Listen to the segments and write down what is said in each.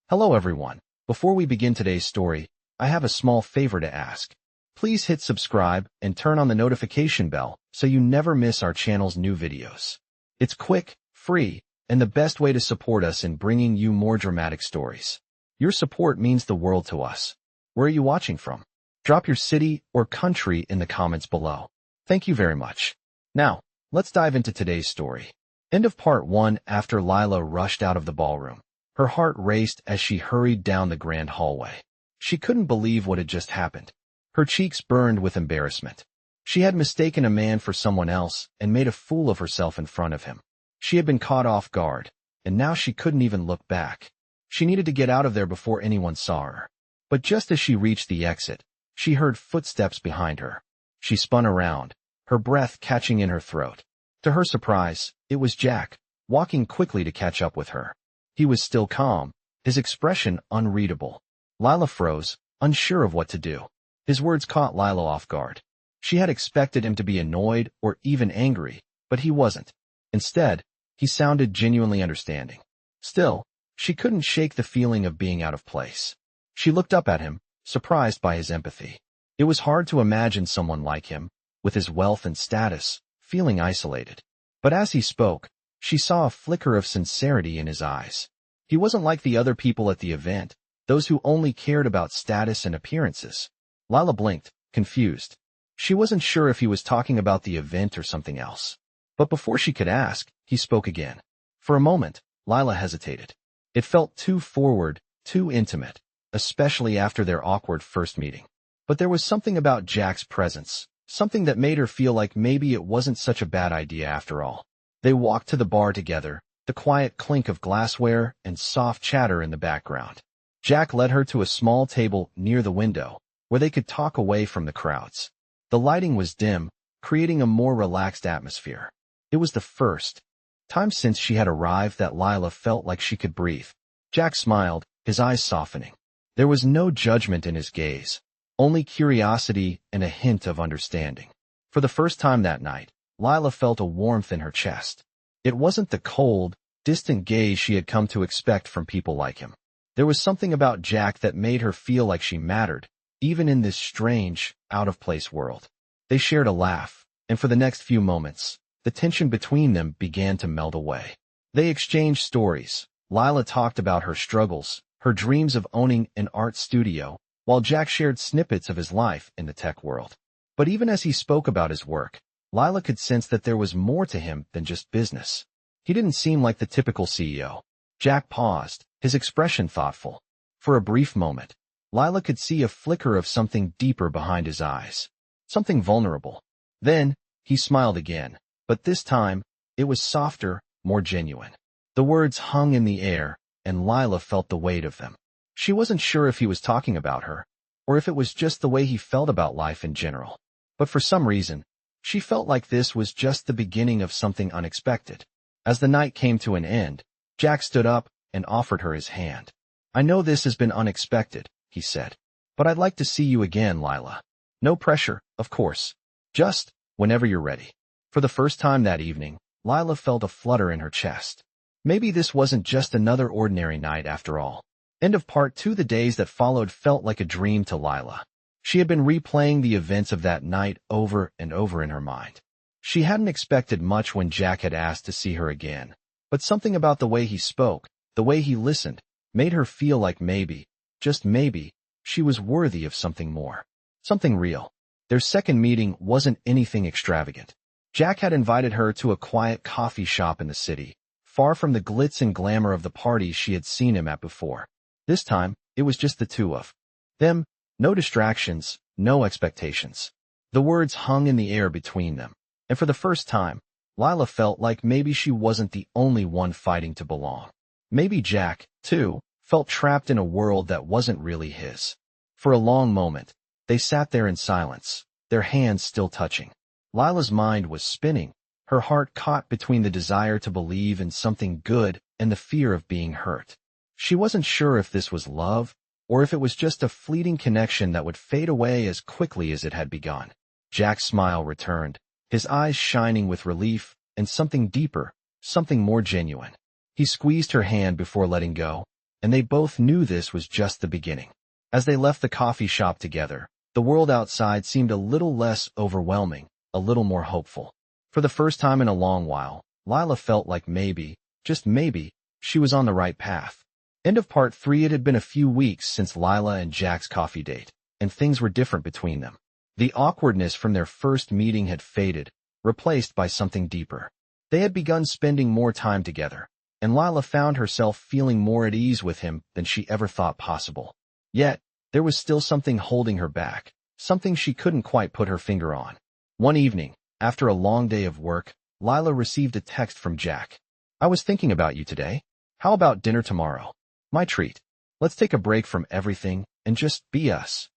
Hello everyone. Before we begin today's story, I have a small favor to ask. Please hit subscribe and turn on the notification bell so you never miss our channel's new videos. It's quick, free, and the best way to support us in bringing you more dramatic stories. Your support means the world to us. Where are you watching from? Drop your city or country in the comments below. Thank you very much. Now, let's dive into today's story. End of part 1. After Lila rushed out of the ballroom, her heart raced as she hurried down the grand hallway. She couldn't believe what had just happened. Her cheeks burned with embarrassment. She had mistaken a man for someone else and made a fool of herself in front of him. She had been caught off guard, and now she couldn't even look back. She needed to get out of there before anyone saw her. But just as she reached the exit, she heard footsteps behind her. She spun around, her breath catching in her throat. To her surprise, it was Jack, walking quickly to catch up with her. He was still calm, his expression unreadable. Lila froze, unsure of what to do. His words caught Lila off guard. She had expected him to be annoyed or even angry, but he wasn't. Instead, he sounded genuinely understanding. Still, she couldn't shake the feeling of being out of place. She looked up at him, surprised by his empathy. It was hard to imagine someone like him, with his wealth and status, feeling isolated. But as he spoke, she saw a flicker of sincerity in his eyes. He wasn't like the other people at the event, those who only cared about status and appearances. Lila blinked, confused. She wasn't sure if he was talking about the event or something else. But before she could ask, he spoke again. For a moment, Lila hesitated. It felt too forward, too intimate, especially after their awkward first meeting. But there was something about Jack's presence, something that made her feel like maybe it wasn't such a bad idea after all. They walked to the bar together, the quiet clink of glassware and soft chatter in the background. Jack led her to a small table near the window, where they could talk away from the crowds. The lighting was dim, creating a more relaxed atmosphere. It was the first time since she had arrived that Lila felt like she could breathe. Jack smiled, his eyes softening. There was no judgment in his gaze, only curiosity and a hint of understanding. For the first time that night, Lila felt a warmth in her chest. It wasn't the cold, distant gaze she had come to expect from people like him. There was something about Jack that made her feel like she mattered, even in this strange, out-of-place world. They shared a laugh, and for the next few moments, the tension between them began to melt away. They exchanged stories. Lila talked about her struggles, her dreams of owning an art studio, while Jack shared snippets of his life in the tech world. But even as he spoke about his work, Lila could sense that there was more to him than just business. He didn't seem like the typical CEO. Jack paused, his expression thoughtful. For a brief moment, Lila could see a flicker of something deeper behind his eyes. Something vulnerable. Then, he smiled again, but this time, it was softer, more genuine. The words hung in the air, and Lila felt the weight of them. She wasn't sure if he was talking about her, or if it was just the way he felt about life in general. But for some reason, she felt like this was just the beginning of something unexpected. As the night came to an end, Jack stood up and offered her his hand. "I know this has been unexpected," he said, "but I'd like to see you again, Lila. No pressure, of course. Just whenever you're ready." For the first time that evening, Lila felt a flutter in her chest. Maybe this wasn't just another ordinary night after all. End of part 2. The days that followed felt like a dream to Lila. She had been replaying the events of that night over and over in her mind. She hadn't expected much when Jack had asked to see her again, but something about the way he spoke, the way he listened, made her feel like maybe, just maybe, she was worthy of something more. Something real. Their second meeting wasn't anything extravagant. Jack had invited her to a quiet coffee shop in the city, far from the glitz and glamour of the parties she had seen him at before. This time, it was just the two of them. No distractions, no expectations. The words hung in the air between them, and for the first time, Lila felt like maybe she wasn't the only one fighting to belong. Maybe Jack, too, felt trapped in a world that wasn't really his. For a long moment, they sat there in silence, their hands still touching. Lila's mind was spinning, her heart caught between the desire to believe in something good and the fear of being hurt. She wasn't sure if this was love, or if it was just a fleeting connection that would fade away as quickly as it had begun. Jack's smile returned, his eyes shining with relief and something deeper, something more genuine. He squeezed her hand before letting go, and they both knew this was just the beginning. As they left the coffee shop together, the world outside seemed a little less overwhelming, a little more hopeful. For the first time in a long while, Lila felt like maybe, just maybe, she was on the right path. End of part 3. It had been a few weeks since Lila and Jack's coffee date, and things were different between them. The awkwardness from their first meeting had faded, replaced by something deeper. They had begun spending more time together, and Lila found herself feeling more at ease with him than she ever thought possible. Yet, there was still something holding her back, something she couldn't quite put her finger on. One evening, after a long day of work, Lila received a text from Jack. "I was thinking about you today. How about dinner tomorrow? My treat. Let's take a break from everything and just be us."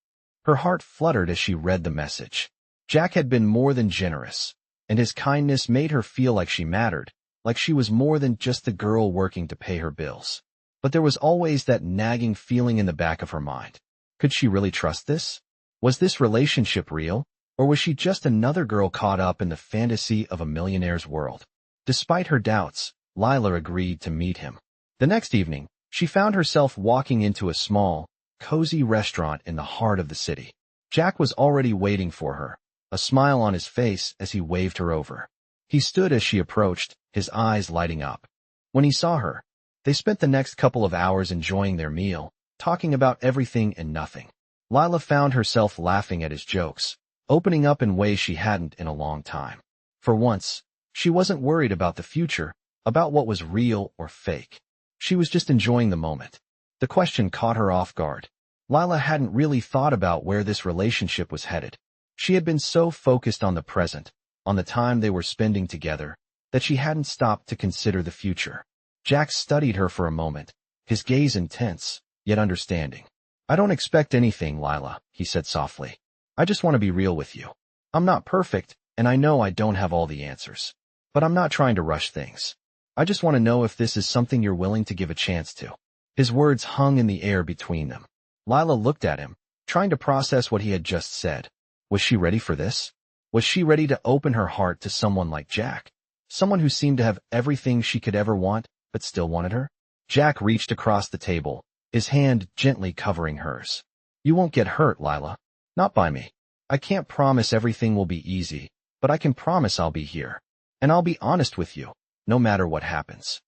Her heart fluttered as she read the message. Jack had been more than generous, and his kindness made her feel like she mattered, like she was more than just the girl working to pay her bills. But there was always that nagging feeling in the back of her mind. Could she really trust this? Was this relationship real, or was she just another girl caught up in the fantasy of a millionaire's world? Despite her doubts, Lila agreed to meet him. The next evening, she found herself walking into a small, cozy restaurant in the heart of the city. Jack was already waiting for her, a smile on his face as he waved her over. He stood as she approached, his eyes lighting up. When he saw her, they spent the next couple of hours enjoying their meal, talking about everything and nothing. Lila found herself laughing at his jokes, opening up in ways she hadn't in a long time. For once, she wasn't worried about the future, about what was real or fake. She was just enjoying the moment. The question caught her off guard. Lila hadn't really thought about where this relationship was headed. She had been so focused on the present, on the time they were spending together, that she hadn't stopped to consider the future. Jack studied her for a moment, his gaze intense, yet understanding. "I don't expect anything, Lila," he said softly. "I just want to be real with you. I'm not perfect, and I know I don't have all the answers. But I'm not trying to rush things. I just want to know if this is something you're willing to give a chance to." His words hung in the air between them. Lila looked at him, trying to process what he had just said. Was she ready for this? Was she ready to open her heart to someone like Jack? Someone who seemed to have everything she could ever want, but still wanted her? Jack reached across the table, his hand gently covering hers. "You won't get hurt, Lila. Not by me. I can't promise everything will be easy, but I can promise I'll be here. And I'll be honest with you, no matter what happens."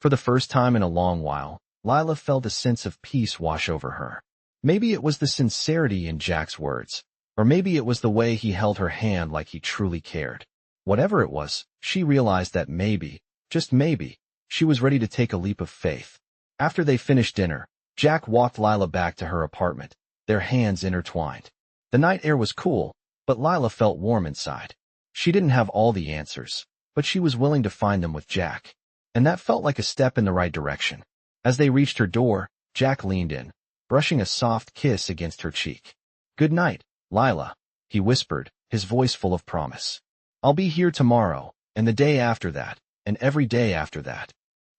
For the first time in a long while, Lila felt a sense of peace wash over her. Maybe it was the sincerity in Jack's words, or maybe it was the way he held her hand like he truly cared. Whatever it was, she realized that maybe, just maybe, she was ready to take a leap of faith. After they finished dinner, Jack walked Lila back to her apartment, their hands intertwined. The night air was cool, but Lila felt warm inside. She didn't have all the answers, but she was willing to find them with Jack. And that felt like a step in the right direction. As they reached her door, Jack leaned in, brushing a soft kiss against her cheek. "Good night, Lila," he whispered, his voice full of promise. "I'll be here tomorrow, and the day after that, and every day after that."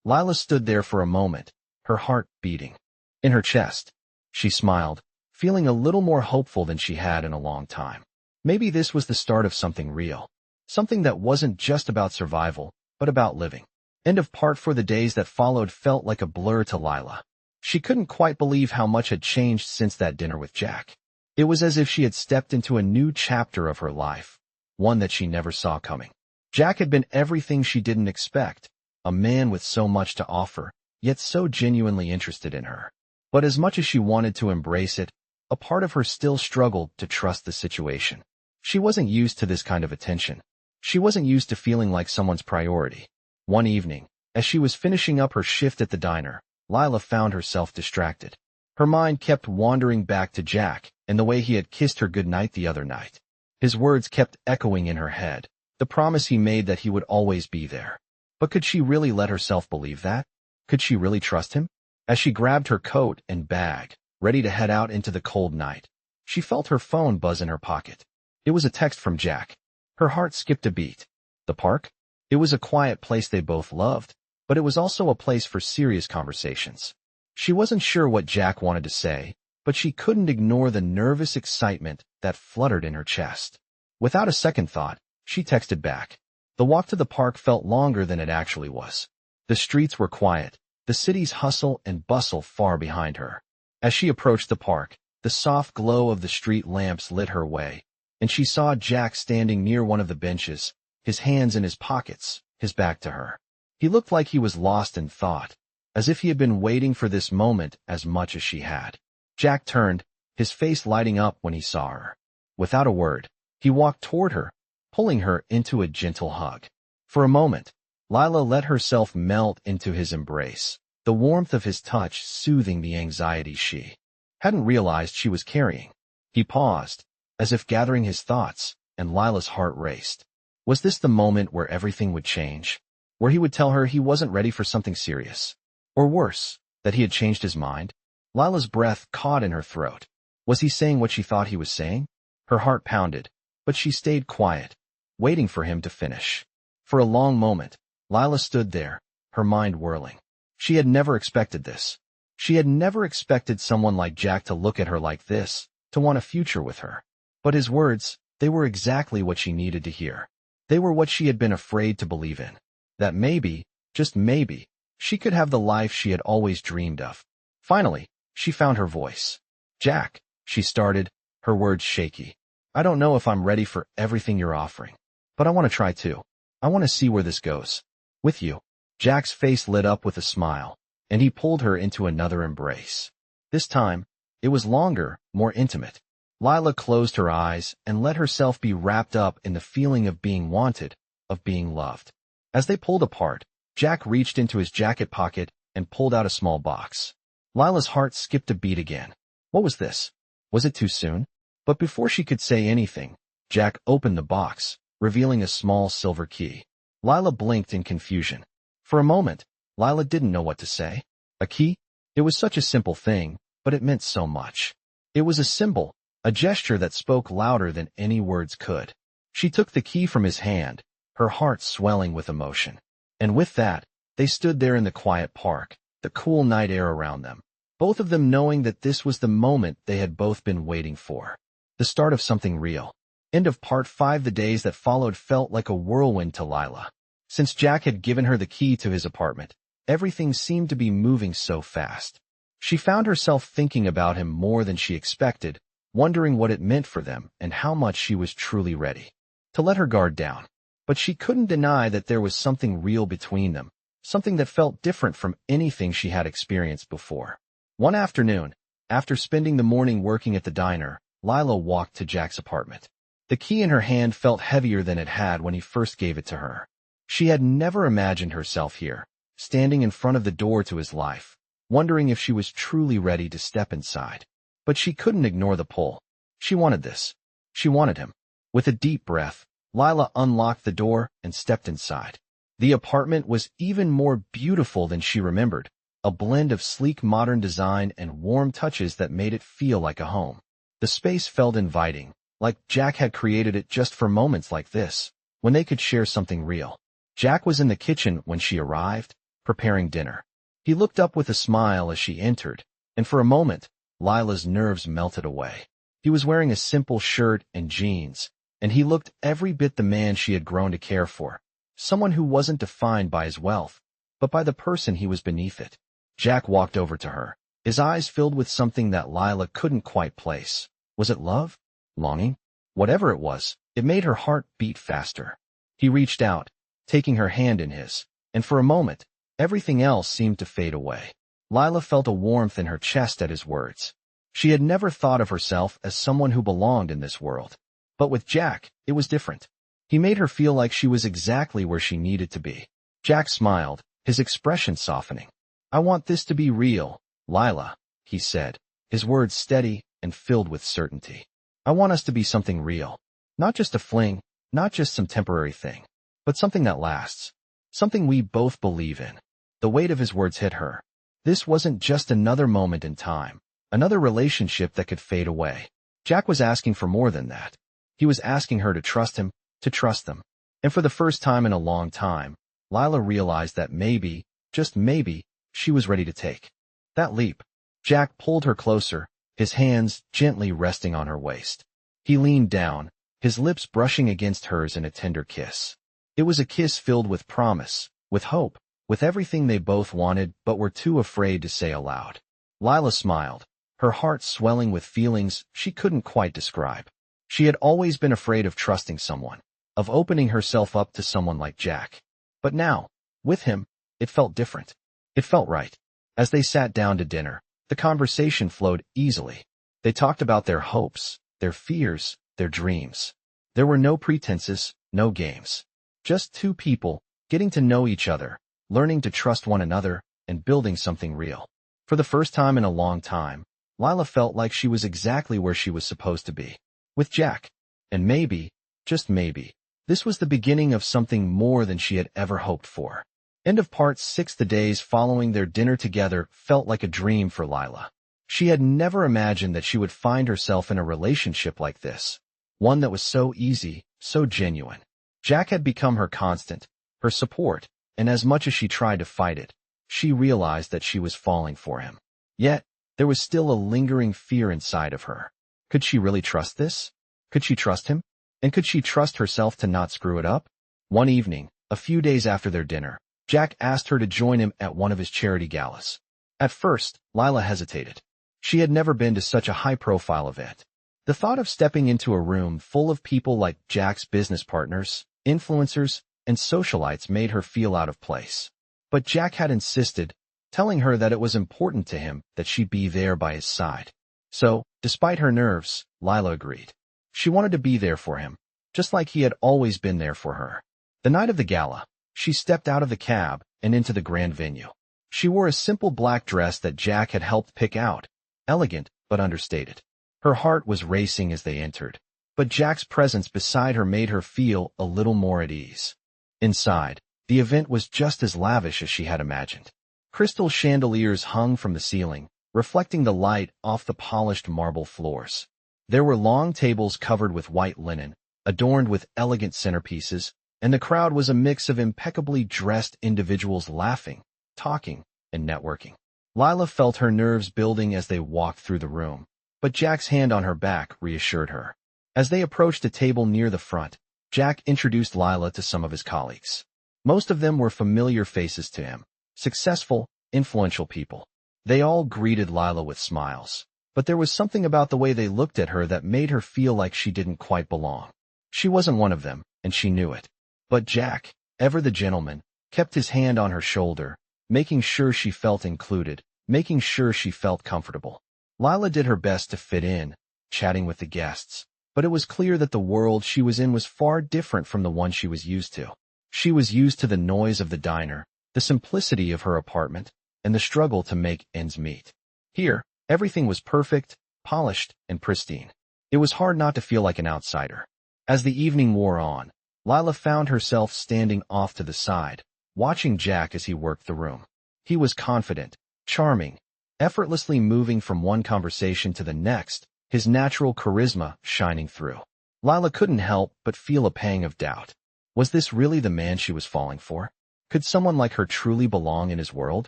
Lila stood there for a moment, her heart beating. In her chest, she smiled, feeling a little more hopeful than she had in a long time. Maybe this was the start of something real. Something that wasn't just about survival, but about living. End of part 4. The days that followed felt like a blur to Lila. She couldn't quite believe how much had changed since that dinner with Jack. It was as if she had stepped into a new chapter of her life, one that she never saw coming. Jack had been everything she didn't expect, a man with so much to offer, yet so genuinely interested in her. But as much as she wanted to embrace it, a part of her still struggled to trust the situation. She wasn't used to this kind of attention. She wasn't used to feeling like someone's priority. One evening, as she was finishing up her shift at the diner, Lila found herself distracted. Her mind kept wandering back to Jack and the way he had kissed her goodnight the other night. His words kept echoing in her head, the promise he made that he would always be there. But could she really let herself believe that? Could she really trust him? As she grabbed her coat and bag, ready to head out into the cold night, she felt her phone buzz in her pocket. It was a text from Jack. Her heart skipped a beat. The park? It was a quiet place they both loved, but it was also a place for serious conversations. She wasn't sure what Jack wanted to say, but she couldn't ignore the nervous excitement that fluttered in her chest. Without a second thought, she texted back. The walk to the park felt longer than it actually was. The streets were quiet, the city's hustle and bustle far behind her. As she approached the park, the soft glow of the street lamps lit her way, and she saw Jack standing near one of the benches, his hands in his pockets, his back to her. He looked like he was lost in thought, as if he had been waiting for this moment as much as she had. Jack turned, his face lighting up when he saw her. Without a word, he walked toward her, pulling her into a gentle hug. For a moment, Lila let herself melt into his embrace, the warmth of his touch soothing the anxiety she hadn't realized she was carrying. He paused, as if gathering his thoughts, and Lila's heart raced. Was this the moment where everything would change? Where he would tell her he wasn't ready for something serious? Or worse, that he had changed his mind? Lila's breath caught in her throat. Was he saying what she thought he was saying? Her heart pounded, but she stayed quiet, waiting for him to finish. For a long moment, Lila stood there, her mind whirling. She had never expected this. She had never expected someone like Jack to look at her like this, to want a future with her. But his words, they were exactly what she needed to hear. They were what she had been afraid to believe in. That maybe, just maybe, she could have the life she had always dreamed of. Finally, she found her voice. Jack, she started, her words shaky. I don't know if I'm ready for everything you're offering, but I want to try too. I want to see where this goes. With you. Jack's face lit up with a smile, and he pulled her into another embrace. This time, it was longer, more intimate. Lila closed her eyes and let herself be wrapped up in the feeling of being wanted, of being loved. As they pulled apart, Jack reached into his jacket pocket and pulled out a small box. Lila's heart skipped a beat again. What was this? Was it too soon? But before she could say anything, Jack opened the box, revealing a small silver key. Lila blinked in confusion. For a moment, Lila didn't know what to say. A key? It was such a simple thing, but it meant so much. It was a symbol, a gesture that spoke louder than any words could. She took the key from his hand, her heart swelling with emotion. And with that, they stood there in the quiet park, the cool night air around them, both of them knowing that this was the moment they had both been waiting for. The start of something real. End of part 5. The days that followed felt like a whirlwind to Lila. Since Jack had given her the key to his apartment, everything seemed to be moving so fast. She found herself thinking about him more than she expected, wondering what it meant for them and how much she was truly ready to let her guard down. But she couldn't deny that there was something real between them, something that felt different from anything she had experienced before. One afternoon, after spending the morning working at the diner, Lila walked to Jack's apartment. The key in her hand felt heavier than it had when he first gave it to her. She had never imagined herself here, standing in front of the door to his life, wondering if she was truly ready to step inside. But she couldn't ignore the pull. She wanted this. She wanted him. With a deep breath, Lila unlocked the door and stepped inside. The apartment was even more beautiful than she remembered, a blend of sleek modern design and warm touches that made it feel like a home. The space felt inviting, like Jack had created it just for moments like this, when they could share something real. Jack was in the kitchen when she arrived, preparing dinner. He looked up with a smile as she entered, and for a moment, Lila's nerves melted away. He was wearing a simple shirt and jeans, and he looked every bit the man she had grown to care for, someone who wasn't defined by his wealth, but by the person he was beneath it. Jack walked over to her, his eyes filled with something that Lila couldn't quite place. Was it love? Longing? Whatever it was, it made her heart beat faster. He reached out, taking her hand in his, and for a moment, everything else seemed to fade away. Lila felt a warmth in her chest at his words. She had never thought of herself as someone who belonged in this world. But with Jack, it was different. He made her feel like she was exactly where she needed to be. Jack smiled, his expression softening. I want this to be real, Lila, he said, his words steady and filled with certainty. I want us to be something real. Not just a fling, not just some temporary thing, but something that lasts. Something we both believe in. The weight of his words hit her. This wasn't just another moment in time, another relationship that could fade away. Jack was asking for more than that. He was asking her to trust him, to trust them. And for the first time in a long time, Lila realized that maybe, just maybe, she was ready to take that leap. Jack pulled her closer, his hands gently resting on her waist. He leaned down, his lips brushing against hers in a tender kiss. It was a kiss filled with promise, with hope, with everything they both wanted but were too afraid to say aloud. Lila smiled, her heart swelling with feelings she couldn't quite describe. She had always been afraid of trusting someone, of opening herself up to someone like Jack. But now, with him, it felt different. It felt right. As they sat down to dinner, the conversation flowed easily. They talked about their hopes, their fears, their dreams. There were no pretenses, no games. Just two people, getting to know each other, learning to trust one another, and building something real. For the first time in a long time, Lila felt like she was exactly where she was supposed to be, with Jack. And maybe, just maybe, this was the beginning of something more than she had ever hoped for. End of part 6. The days following their dinner together felt like a dream for Lila. She had never imagined that she would find herself in a relationship like this, one that was so easy, so genuine. Jack had become her constant, her support, and as much as she tried to fight it, she realized that she was falling for him. Yet, there was still a lingering fear inside of her. Could she really trust this? Could she trust him? And could she trust herself to not screw it up? One evening, a few days after their dinner, Jack asked her to join him at one of his charity galas. At first, Lila hesitated. She had never been to such a high-profile event. The thought of stepping into a room full of people like Jack's business partners, influencers, and socialites made her feel out of place. But Jack had insisted, telling her that it was important to him that she be there by his side. So, despite her nerves, Lila agreed. She wanted to be there for him, just like he had always been there for her. The night of the gala, she stepped out of the cab and into the grand venue. She wore a simple black dress that Jack had helped pick out, elegant but understated. Her heart was racing as they entered, but Jack's presence beside her made her feel a little more at ease. Inside, the event was just as lavish as she had imagined. Crystal chandeliers hung from the ceiling, reflecting the light off the polished marble floors. There were long tables covered with white linen, adorned with elegant centerpieces, and the crowd was a mix of impeccably dressed individuals laughing, talking, and networking. Lila felt her nerves building as they walked through the room, but Jack's hand on her back reassured her. As they approached a table near the front, Jack introduced Lila to some of his colleagues. Most of them were familiar faces to him, successful, influential people. They all greeted Lila with smiles, but there was something about the way they looked at her that made her feel like she didn't quite belong. She wasn't one of them, and she knew it. But Jack, ever the gentleman, kept his hand on her shoulder, making sure she felt included, making sure she felt comfortable. Lila did her best to fit in, chatting with the guests, but it was clear that the world she was in was far different from the one she was used to. She was used to the noise of the diner, the simplicity of her apartment, and the struggle to make ends meet. Here, everything was perfect, polished, and pristine. It was hard not to feel like an outsider. As the evening wore on, Lila found herself standing off to the side, watching Jack as he worked the room. He was confident, charming, effortlessly moving from one conversation to the next, his natural charisma shining through. Lila couldn't help but feel a pang of doubt. Was this really the man she was falling for? Could someone like her truly belong in his world?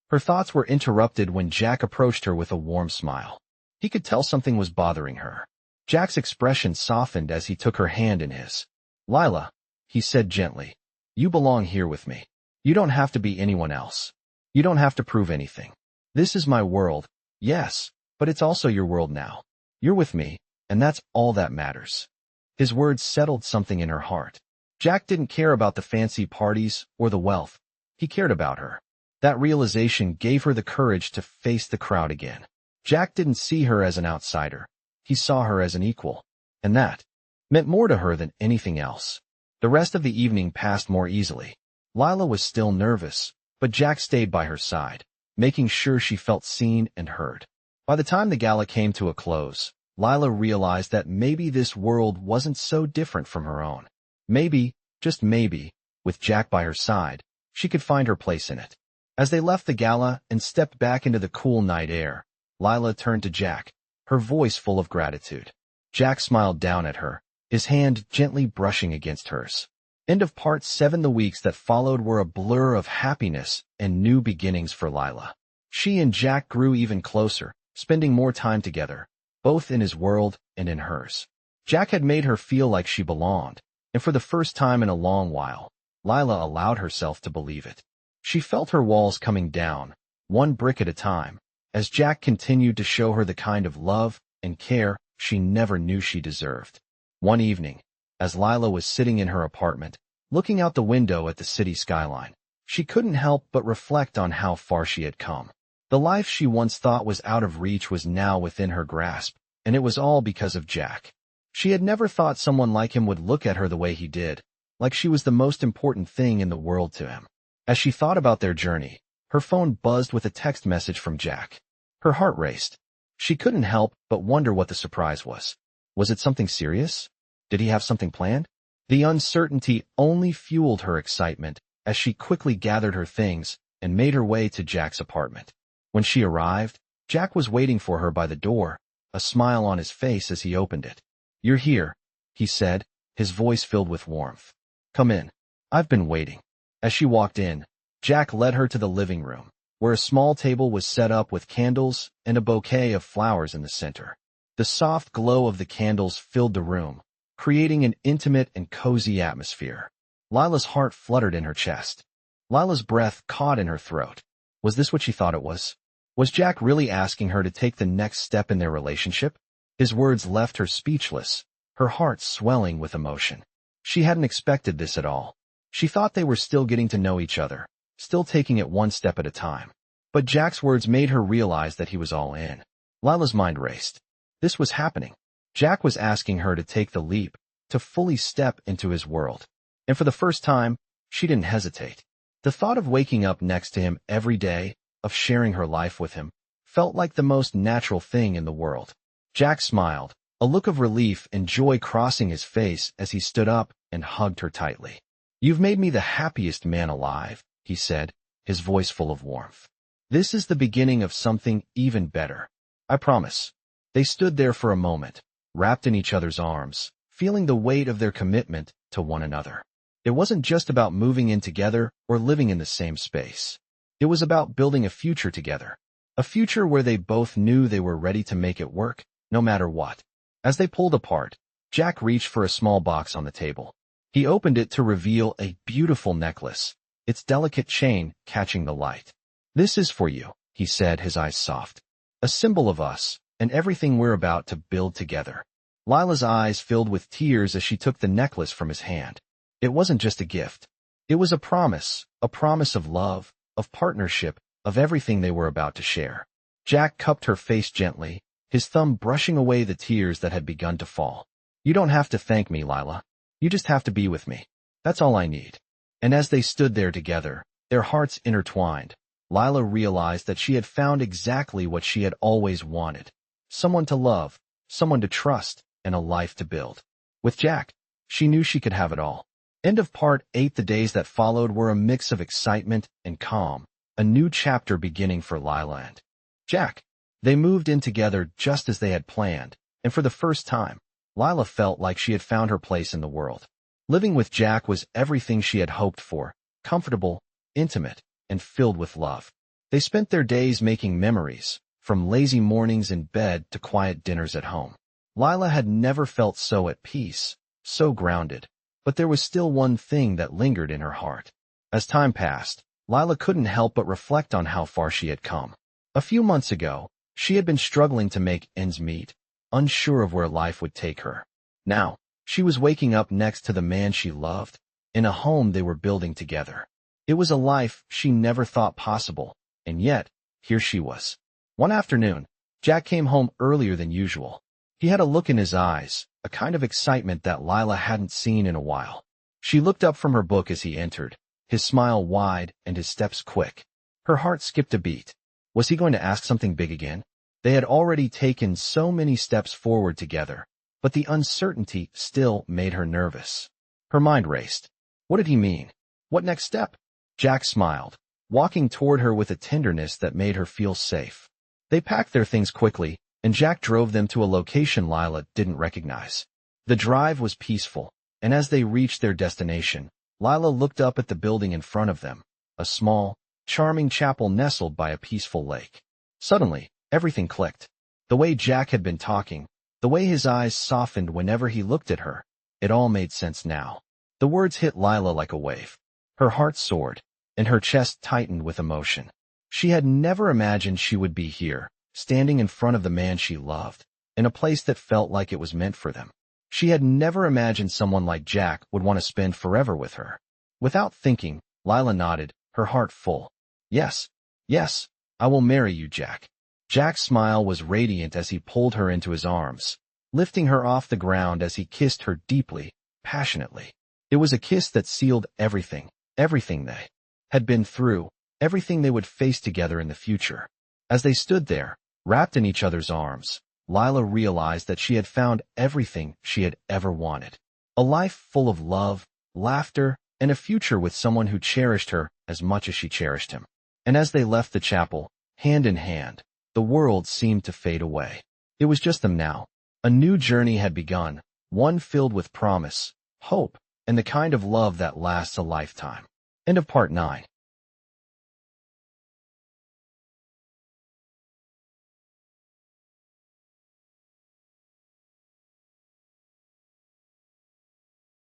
Her thoughts were interrupted when Jack approached her with a warm smile. He could tell something was bothering her. Jack's expression softened as he took her hand in his. "Lila," he said gently, "you belong here with me. You don't have to be anyone else. You don't have to prove anything. This is my world, yes, but it's also your world now. You're with me, and that's all that matters." His words settled something in her heart. Jack didn't care about the fancy parties or the wealth. He cared about her. That realization gave her the courage to face the crowd again. Jack didn't see her as an outsider. He saw her as an equal. And that meant more to her than anything else. The rest of the evening passed more easily. Lila was still nervous, but Jack stayed by her side, making sure she felt seen and heard. By the time the gala came to a close, Lila realized that maybe this world wasn't so different from her own. Maybe, just maybe, with Jack by her side, she could find her place in it. As they left the gala and stepped back into the cool night air, Lila turned to Jack, her voice full of gratitude. Jack smiled down at her, his hand gently brushing against hers. End of part 7. The weeks that followed were a blur of happiness and new beginnings for Lila. She and Jack grew even closer, spending more time together, both in his world and in hers. Jack had made her feel like she belonged, and for the first time in a long while, Lila allowed herself to believe it. She felt her walls coming down, one brick at a time, as Jack continued to show her the kind of love and care she never knew she deserved. One evening, as Lila was sitting in her apartment, looking out the window at the city skyline, she couldn't help but reflect on how far she had come. The life she once thought was out of reach was now within her grasp, and it was all because of Jack. She had never thought someone like him would look at her the way he did, like she was the most important thing in the world to him. As she thought about their journey, her phone buzzed with a text message from Jack. Her heart raced. She couldn't help but wonder what the surprise was. Was it something serious? Did he have something planned? The uncertainty only fueled her excitement as she quickly gathered her things and made her way to Jack's apartment. When she arrived, Jack was waiting for her by the door, a smile on his face as he opened it. "You're here," he said, his voice filled with warmth. "Come in. I've been waiting." As she walked in, Jack led her to the living room, where a small table was set up with candles and a bouquet of flowers in the center. The soft glow of the candles filled the room, creating an intimate and cozy atmosphere. Lila's heart fluttered in her chest. Lila's breath caught in her throat. Was this what she thought it was? Was Jack really asking her to take the next step in their relationship? His words left her speechless, her heart swelling with emotion. She hadn't expected this at all. She thought they were still getting to know each other, still taking it one step at a time. But Jack's words made her realize that he was all in. Lila's mind raced. This was happening. Jack was asking her to take the leap, to fully step into his world. And for the first time, she didn't hesitate. The thought of waking up next to him every day, of sharing her life with him, felt like the most natural thing in the world. Jack smiled, a look of relief and joy crossing his face as he stood up and hugged her tightly. "You've made me the happiest man alive," he said, his voice full of warmth. "This is the beginning of something even better. I promise." They stood there for a moment, wrapped in each other's arms, feeling the weight of their commitment to one another. It wasn't just about moving in together or living in the same space. It was about building a future together. A future where they both knew they were ready to make it work, no matter what. As they pulled apart, Jack reached for a small box on the table. He opened it to reveal a beautiful necklace, its delicate chain catching the light. "This is for you," he said, his eyes soft. "A symbol of us, and everything we're about to build together." Lila's eyes filled with tears as she took the necklace from his hand. It wasn't just a gift. It was a promise of love, of partnership, of everything they were about to share. Jack cupped her face gently, his thumb brushing away the tears that had begun to fall. "You don't have to thank me, Lila. You just have to be with me. That's all I need." And as they stood there together, their hearts intertwined, Lila realized that she had found exactly what she had always wanted. Someone to love, someone to trust, and a life to build. With Jack, she knew she could have it all. End of part 8. The days that followed were a mix of excitement and calm, a new chapter beginning for Lila and Jack. They moved in together just as they had planned, and for the first time, Lila felt like she had found her place in the world. Living with Jack was everything she had hoped for, comfortable, intimate, and filled with love. They spent their days making memories, from lazy mornings in bed to quiet dinners at home. Lila had never felt so at peace, so grounded, but there was still one thing that lingered in her heart. As time passed, Lila couldn't help but reflect on how far she had come. A few months ago, she had been struggling to make ends meet, unsure of where life would take her. Now, she was waking up next to the man she loved, in a home they were building together. It was a life she never thought possible, and yet, here she was. One afternoon, Jack came home earlier than usual. He had a look in his eyes, a kind of excitement that Lila hadn't seen in a while. She looked up from her book as he entered, his smile wide and his steps quick. Her heart skipped a beat. Was he going to ask something big again? They had already taken so many steps forward together, but the uncertainty still made her nervous. Her mind raced. What did he mean? What next step? Jack smiled, walking toward her with a tenderness that made her feel safe. They packed their things quickly, and Jack drove them to a location Lila didn't recognize. The drive was peaceful, and as they reached their destination, Lila looked up at the building in front of them, a small, charming chapel nestled by a peaceful lake. Suddenly, everything clicked. The way Jack had been talking, the way his eyes softened whenever he looked at her, it all made sense now. The words hit Lila like a wave. Her heart soared. and her chest tightened with emotion. She had never imagined she would be here, standing in front of the man she loved, in a place that felt like it was meant for them. She had never imagined someone like Jack would want to spend forever with her. Without thinking, Lila nodded, her heart full. Yes, yes, I will marry you, Jack. Jack's smile was radiant as he pulled her into his arms, lifting her off the ground as he kissed her deeply, passionately. It was a kiss that sealed everything they had been through, everything they would face together in the future. As they stood there, wrapped in each other's arms, Lila realized that she had found everything she had ever wanted. A life full of love, laughter, and a future with someone who cherished her as much as she cherished him. And as they left the chapel, hand in hand, the world seemed to fade away. It was just them now. A new journey had begun, one filled with promise, hope, and the kind of love that lasts a lifetime. End of part 9.